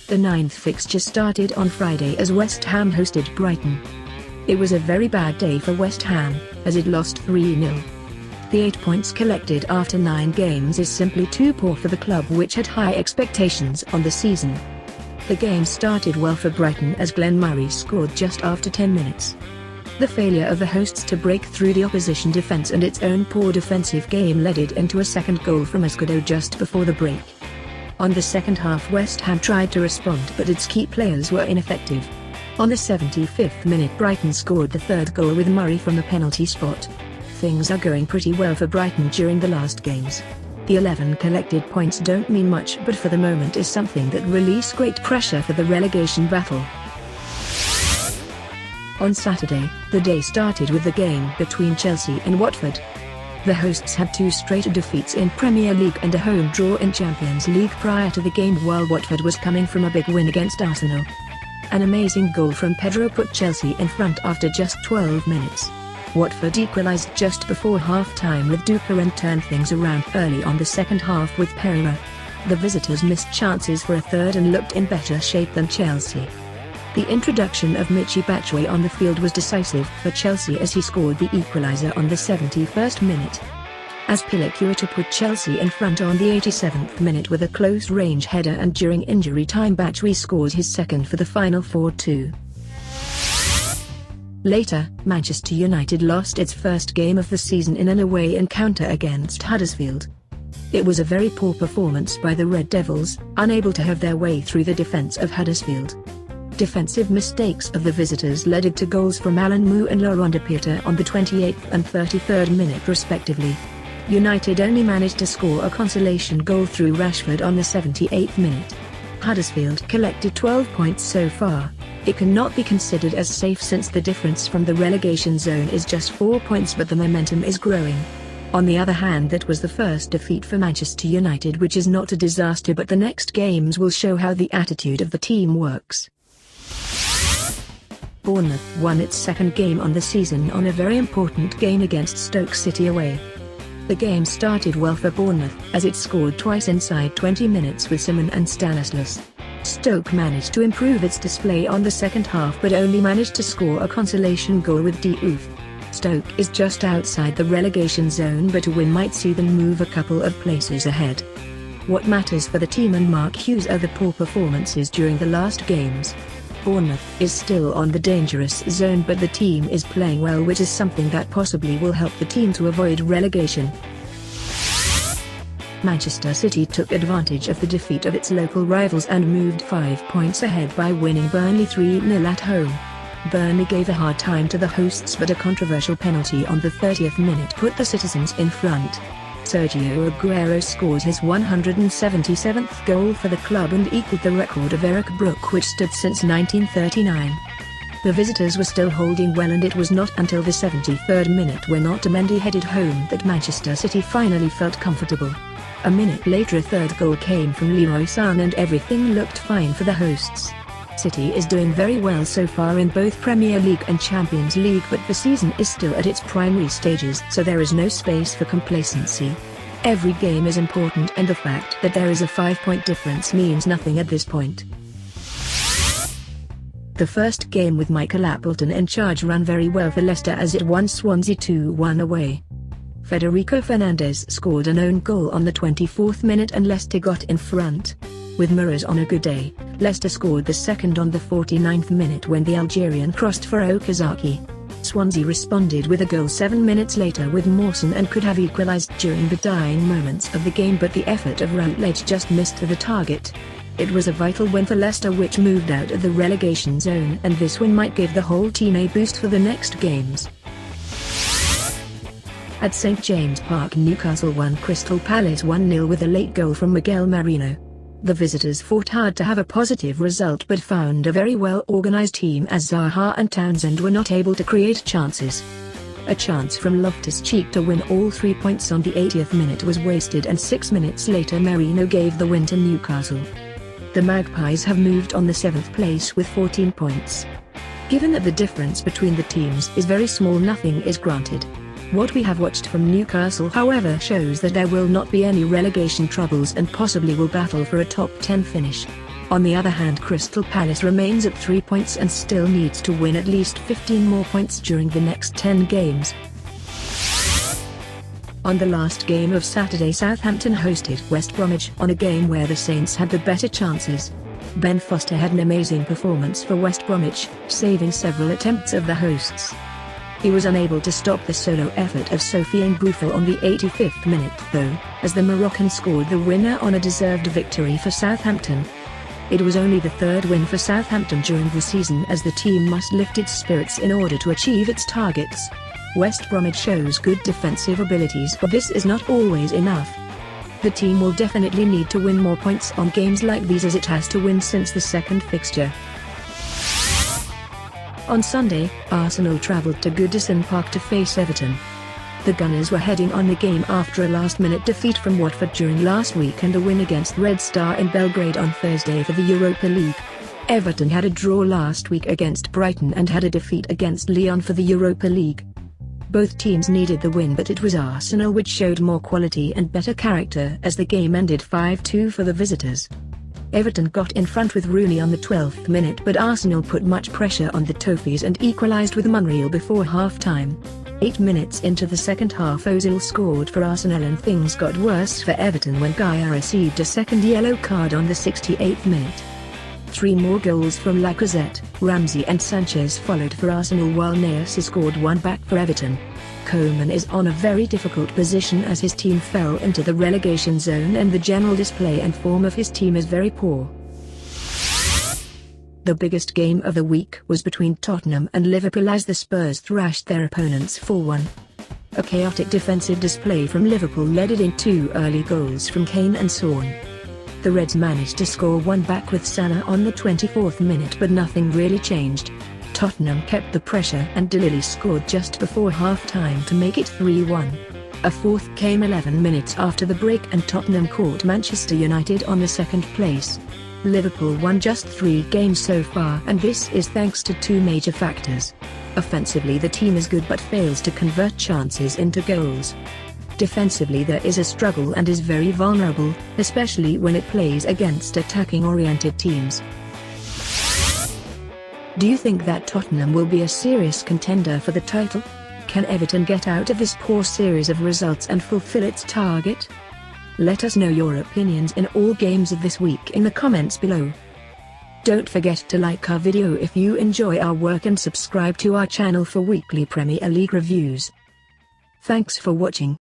The ninth fixture started on Friday as West Ham hosted Brighton. It was a very bad day for West Ham, as it lost 3-0. The 8 points collected after 9 games is simply too poor for the club, which had high expectations on the season. The game started well for Brighton as Glenn Murray scored just after 10 minutes. The failure of the hosts to break through the opposition defence and its own poor defensive game led it into a second goal from Escudo just before the break. On the second half, West Ham tried to respond, but its key players were ineffective. On the 75th minute, Brighton scored the third goal with Murray from the penalty spot. Things are going pretty well for Brighton during the last games. The 11 collected points don't mean much, but for the moment is something that relieves great pressure for the relegation battle. On Saturday, the day started with the game between Chelsea and Watford. The hosts had 2 straight defeats in Premier League and a home draw in Champions League prior to the game, while Watford was coming from a big win against Arsenal. An amazing goal from Pedro put Chelsea in front after just 12 minutes. Watford equalised just before half-time with Duper and turned things around early on the second half with Pereira. The visitors missed chances for a third and looked in better shape than Chelsea. The introduction of Michy Batshuayi on the field was decisive for Chelsea as he scored the equaliser on the 71st minute. As Pilacueta put Chelsea in front on the 87th minute with a close-range header, and during injury time Batshuayi scored his second for the final 4-2. Later, Manchester United lost its first game of the season in an away encounter against Huddersfield. It was a very poor performance by the Red Devils, unable to have their way through the defence of Huddersfield. Defensive mistakes of the visitors led to goals from Alan Moo and Laurent Depierre on the 28th and 33rd minute respectively. United only managed to score a consolation goal through Rashford on the 78th minute. Huddersfield collected 12 points so far. It cannot be considered as safe since the difference from the relegation zone is just 4 points, but the momentum is growing. On the other hand, that was the first defeat for Manchester United, which is not a disaster, but the next games will show how the attitude of the team works. Bournemouth won its second game on the season on a very important game against Stoke City away. The game started well for Bournemouth, as it scored twice inside 20 minutes with Simon and Stanislas. Stoke managed to improve its display on the second half, but only managed to score a consolation goal with Diouf. Stoke is just outside the relegation zone, but a win might see them move a couple of places ahead. What matters for the team and Mark Hughes are the poor performances during the last games. Bournemouth is still on the dangerous zone, but the team is playing well, which is something that possibly will help the team to avoid relegation. Manchester City took advantage of the defeat of its local rivals and moved 5 points ahead by winning Burnley 3-0 at home. Burnley gave a hard time to the hosts, but a controversial penalty on the 30th minute put the citizens in front. Sergio Aguero scored his 177th goal for the club and equaled the record of Eric Brook, which stood since 1939. The visitors were still holding well, and it was not until the 73rd minute, when Otamendi headed home, that Manchester City finally felt comfortable. A minute later, a third goal came from Leroy Sane and everything looked fine for the hosts. City is doing very well so far in both Premier League and Champions League, but the season is still at its primary stages, so there is no space for complacency. Every game is important, and the fact that there is a 5-point difference means nothing at this point. The first game with Michael Appleton in charge ran very well for Leicester as it won Swansea 2-1 away. Federico Fernandez scored an own goal on the 24th minute and Leicester got in front. With Mirrors on a good day, Leicester scored the second on the 49th minute when the Algerian crossed for Okazaki. Swansea responded with a goal 7 minutes later with Mawson and could have equalised during the dying moments of the game, but the effort of Routledge just missed the target. It was a vital win for Leicester, which moved out of the relegation zone, and this win might give the whole team a boost for the next games. At St James Park, Newcastle won Crystal Palace 1-0 with a late goal from Miguel Marino. The visitors fought hard to have a positive result, but found a very well-organised team as Zaha and Townsend were not able to create chances. A chance from Loftus-Cheek to win all 3 points on the 80th minute was wasted, and 6 minutes later Marino gave the win to Newcastle. The Magpies have moved on the 7th place with 14 points. Given that the difference between the teams is very small, nothing is granted. What we have watched from Newcastle, however, shows that there will not be any relegation troubles and possibly will battle for a top 10 finish. On the other hand, Crystal Palace remains at 3 points and still needs to win at least 15 more points during the next 10 games. On the last game of Saturday, Southampton hosted West Bromwich on a game where the Saints had the better chances. Ben Foster had an amazing performance for West Bromwich, saving several attempts of the hosts. He was unable to stop the solo effort of Sofiane Boufal on the 85th minute though, as the Moroccan scored the winner on a deserved victory for Southampton. It was only the third win for Southampton during the season, as the team must lift its spirits in order to achieve its targets. West Bromwich shows good defensive abilities, but this is not always enough. The team will definitely need to win more points on games like these, as it has to win since the second fixture. On Sunday, Arsenal travelled to Goodison Park to face Everton. The Gunners were heading on the game after a last-minute defeat from Watford during last week and a win against Red Star in Belgrade on Thursday for the Europa League. Everton had a draw last week against Brighton and had a defeat against Lyon for the Europa League. Both teams needed the win, but it was Arsenal which showed more quality and better character, as the game ended 5-2 for the visitors. Everton got in front with Rooney on the 12th minute, but Arsenal put much pressure on the Toffees and equalised with Munreal before half-time. 8 minutes into the second half, Ozil scored for Arsenal, and things got worse for Everton when Gaia received a second yellow card on the 68th minute. 3 more goals from Lacazette, Ramsey and Sanchez followed for Arsenal, while Niasse scored one back for Everton. Koeman is on a very difficult position as his team fell into the relegation zone and the general display and form of his team is very poor. The biggest game of the week was between Tottenham and Liverpool as the Spurs thrashed their opponents 4-1. A chaotic defensive display from Liverpool led it in 2 early goals from Kane and Son. The Reds managed to score one back with Salah on the 24th minute, but nothing really changed. Tottenham kept the pressure and Delili scored just before half-time to make it 3-1. A fourth came 11 minutes after the break and Tottenham caught Manchester United on the second place. Liverpool won just 3 games so far, and this is thanks to 2 major factors. Offensively, the team is good but fails to convert chances into goals. Defensively, there is a struggle and is very vulnerable, especially when it plays against attacking-oriented teams. Do you think that Tottenham will be a serious contender for the title? Can Everton get out of this poor series of results and fulfill its target? Let us know your opinions in all games of this week in the comments below. Don't forget to like our video if you enjoy our work and subscribe to our channel for weekly Premier League reviews. Thanks for watching.